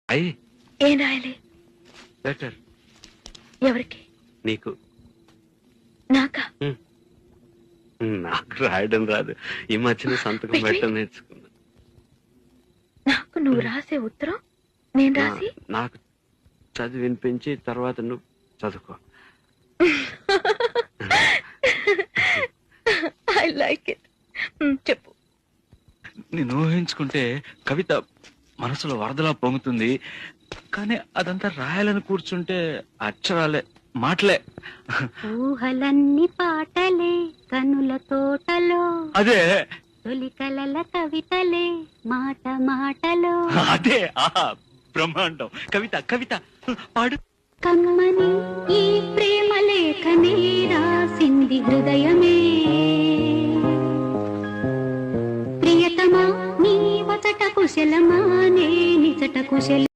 అయ్యి ఏం రాయాలి? లెటర్. ఎవరికి? నీకు. నాకా? నాకు రాయడం రాదు. ఈ మధ్యన సంతకం పెట్టడం నేర్చుకున్నా. నాకు నువ్వు రాసే ఉత్తరం నేను రాసి నాకు చదివి వినిపించి తర్వాత నువ్వు చదువుకో. I like it. చెప్పు. నేను ఊహించుకుంటే కవిత మనసులో వరదలా పొంగుతుంది, కానీ అదంతా రాయాలని కూర్చుంటే అక్షరాలే, మాటలే. ఊహలన్నీ పాటలే కనుల తోటలో, అదే తొలి కలల కవితలే మాట మాటలో. అదే బ్రహ్మాండం. కవిత కవిత పాడు. కమ్మని ఈ ప్రేమ లేఖనే రాసింది హృదయమే, ప్రియతమా నీ వచట కుశలమా నే నిజట కుశల